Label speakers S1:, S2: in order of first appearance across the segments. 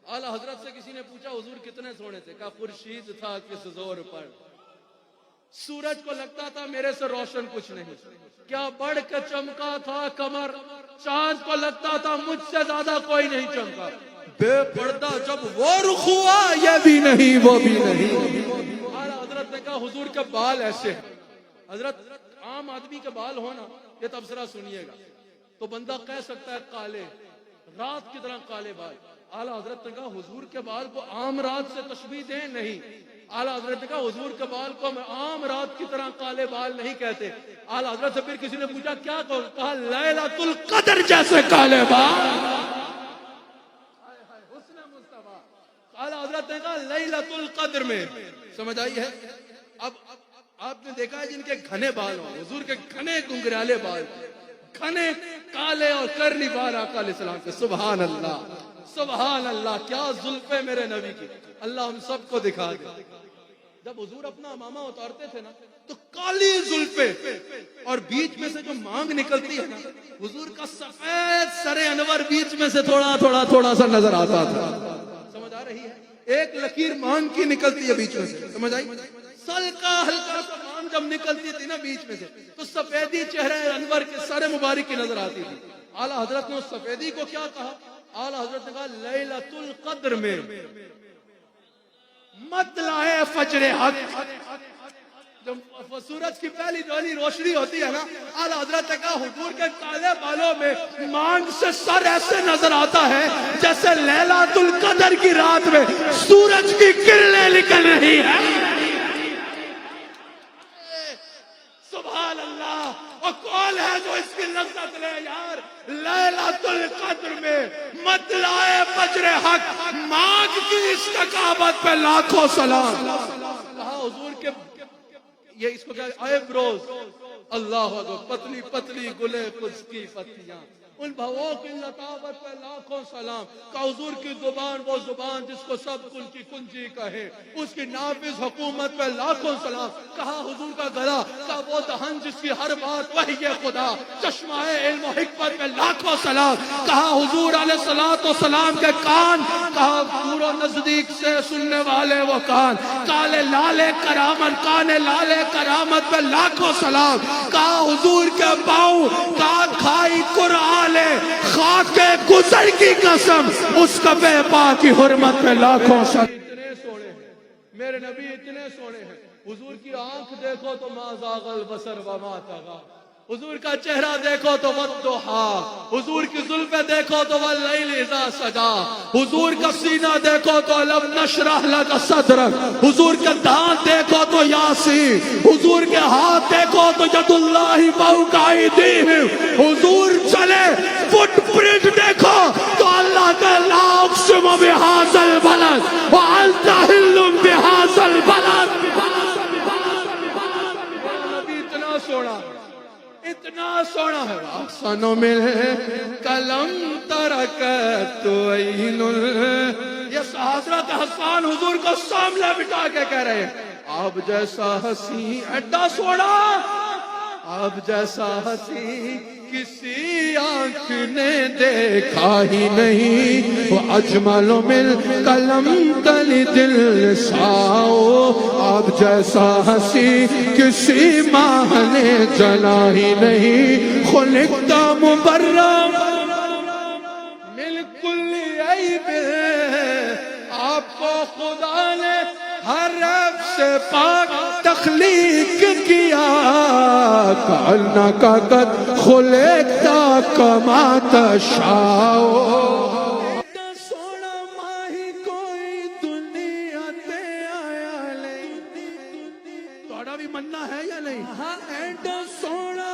S1: आला हजरत से किसी ने पूछा हुजूर कितने सोने थे? कहा खुर्शीद था किस जोर पर, सूरज को लगता था मेरे से रोशन कुछ नहीं, क्या बढ़ के चमका था कमर, चांद को लगता था मुझसे ज्यादा कोई नहीं चमका, बेपर्दा जब वो रुख हुआ ये भी नहीं वो भी नहीं। आला हजरत ने कहा हुजूर के बाल ऐसे हैं। हजरत आम आदमी के बाल हो ना, ये तबसरा सुनिएगा तो बंदा कह सकता है काले, रात की तरह काले बाल। आला हजरत ने कहा हुजूर के बाल को आम रात से तशबीह दें नहीं। आला हजरत ने कहा हुजूर के बाल को मैं आम रात की तरह काले बाल नहीं कहते। आला हजरत से फिर किसी ने पूछा क्या कहो? कहा लैलतुल कद्र जैसे काले बाल। हुस्न मुस्तफा। आला हजरत ने कहा लैलतुल कद्र में, समझ आई है? अब आपने देखा है जिनके घने बाल हो, हुजूर के घने गुंगराले बाल, घने काले और करली बाल आका अलैहिस्सलाम के। सुभान अल्लाह सुभान अल्लाह, क्या जुल्फे मेरे नबी की। अल्लाह हम सबको दिखा दे। जब हुजूर अपना अमामा उतारते थे ना तो काली जुल्फे और बीच में से जो मांग निकलती है ना, हुजूर का सफेद सरे अनवर बीच में से थोड़ा थोड़ा थोड़ा सा नजर आता था। समझ आ रही है? एक लकीर मांग की निकलती है बीच में से, समझ आई? हल्का हल्का सा मांग जब निकलती थी ना बीच में से तो सफेदी चेहरे अनवर के सरे मुबारक की नजर आती थी। आला हजरत ने उस सफेदी को क्या कहा? आला हजरत ने कहा लैलतुल कद्र में मतलाए फजरे हक, जब सूरज की पहली वाली रोशनी होती है ना, आला हजरत ने कहा हुजूर के काले बालों में मांग से सर ऐसे नजर आता है जैसे लैलतुल कद्र की रात में सूरज की किरणें निकल रही है। सुभान अल्लाह। और कौन है जो इसकी लज्जत ले यार? लैलतुल कद्र में मतलाए फजरे हक, मांग की इस्तकामत पे लाखों सलाम। कहा हुजूर के ये इसको क्या आईब्रोज, अल्लाह अकबर, पतली पतली गुले कुछ की पत्तियां, उन भवों की लतावत पे लाखों सलाम। का हुजूर की जुबान वो जुबान जिसको सब कुल की कुंजी कहे, उसकी नाफिज हुकूमत पे लाखों सलाम। कहा हुजूर का गला, का वो दहन जिसकी हर बात वही है खुदा, चश्माए इल्म व हिकमत पे लाखों सलाम। कहा हुजूर अलैहिस्सलातु वस्सलाम के कान, कहा दूर नजदीक से सुनने वाले वो कान, काले लाले करामत, काने लाले करामत पे लाखों सलाम। कहा हुजूर के पाँव का खाई कुरान खाके गुजर की कसम, उस कफे पाक की हुर्मत पे लाखों सलाम। इतने सोने हैं मेरे नबी, इतने सोने हैं। हुजूर की आंख देखो तो मा ज़ाग़ल बसर व मा तग़ा, हुजूर का चेहरा देखो तो वद्दुहा, हुजूर की जुल्फे देखो तो वल्लैल इज़ा सजा, हुजूर का सीना देखो तो अलम नशरह लका सदरक, हुजूर के दांत देखो तो यासीन, हुजूर के हाथ देखो तो यदुल्लाहि फौका अयदीहिम, हुजूर चले फुटप्रिंट देखो तो अल्लाह का ला उक़सिमु बिहाज़ल बलद व अंता हिल्लुम बिहाज़ल बलद। इतना सोना, इतना सोना है। अहसनो मिल कलम तरक तो ऐनुल, ये हजरत हसन हुजूर को सामने बिठा के कह रहे हैं आप जैसा हसी एड्डा सोना, आप जैसा हसी किसी आंख ने देखा ही नहीं, वो अजमलो मिल कलम तली दिल साओ, आप जैसा हंसी किसी माह ने जना ही नहीं, खुलिकता मुबर्रम मिल कुल्ली ऐब, आपको खुदा ने हर ऐब से पाक तख्लीक किया, काना का कद खुलेकता कमा तशाओ। सोना माही कोई दुनिया ते आया नहीं, थोड़ा भी मन्ना है या नहीं? एडो सोना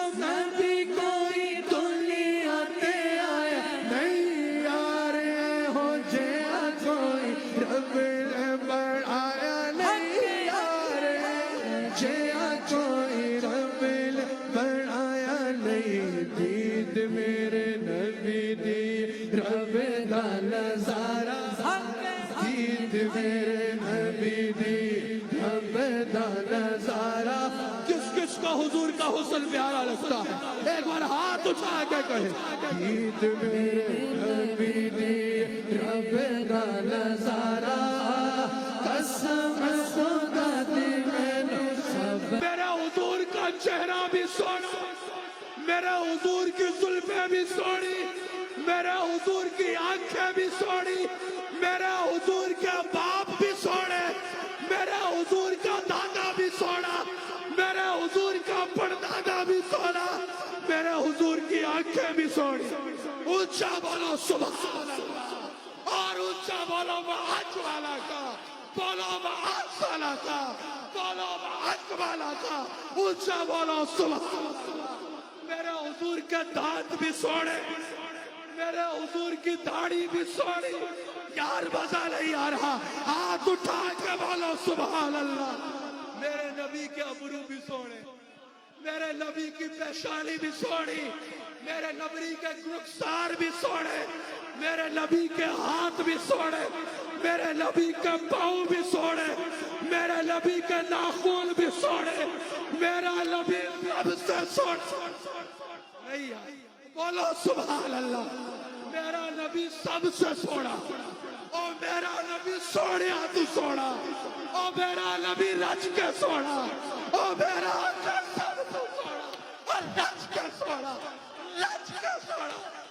S1: भी कोई दुनिया ते आया नहीं, यार हो जे कोई रब ने बढ़ाया नहीं, यार जे कोई रब ने बढ़ाया नहीं, दीद मेरे नबी दी रब दा नजारा, दीद मेरे नबी दी रब दा नजारा, किस किस کو حضور کا حسن پیارا لگتا ہے؟ ایک بار ہاتھ اٹھا کے کہے
S2: عید میرے نبی دی رب کا نظارہ قسم خدا دی میں نے سب
S1: میرے حضور کا چہرہ بھی سونا، میرے حضور کی زلفیں بھی سونی، میرے حضور کی آنکھیں بھی سونی، میرے حضور کے باپ بھی سونے، میرے حضور کا دادا بھی سونا، میرے حضور کا پردادا بھی سونا، میرے حضور کی آنکھیں بھی سونی۔ اونچا بولو سبحان اللہ، اور اونچا بولو حج والا کا، بولو حج والا کا، بولو حج والا کا، اونچا بولو سبحان اللہ۔ میرے حضور کے دانت بھی سونے، میرے حضور کی داڑھی بھی سوڑی، یار مزہ نہیں آ رہا، ہاتھ اٹھا کے بولو سبحان اللہ۔ میرے نبی کے ابرو بھی سوڑے، میرے نبی کی پیشانی بھی سوڑی، میرے نبی کے رخسار بھی سوڑے، میرے نبی کے ہاتھ بھی سوڑے، میرے نبی کے پاؤں بھی سوڑے، میرے نبی کے ناخن بھی سوڑے، میرا نبی سب سے سوڑ نہیں آئی، بولو سبحان اللہ۔ میرا نبی سب سے سوڑا، او میرا نبی سوڑیا تو سوڑا، او میرا نبی رج کے سوڑا، او میرا نبی سب سے سوڑا، اور رج کے سوڑا، رج کے سوڑا۔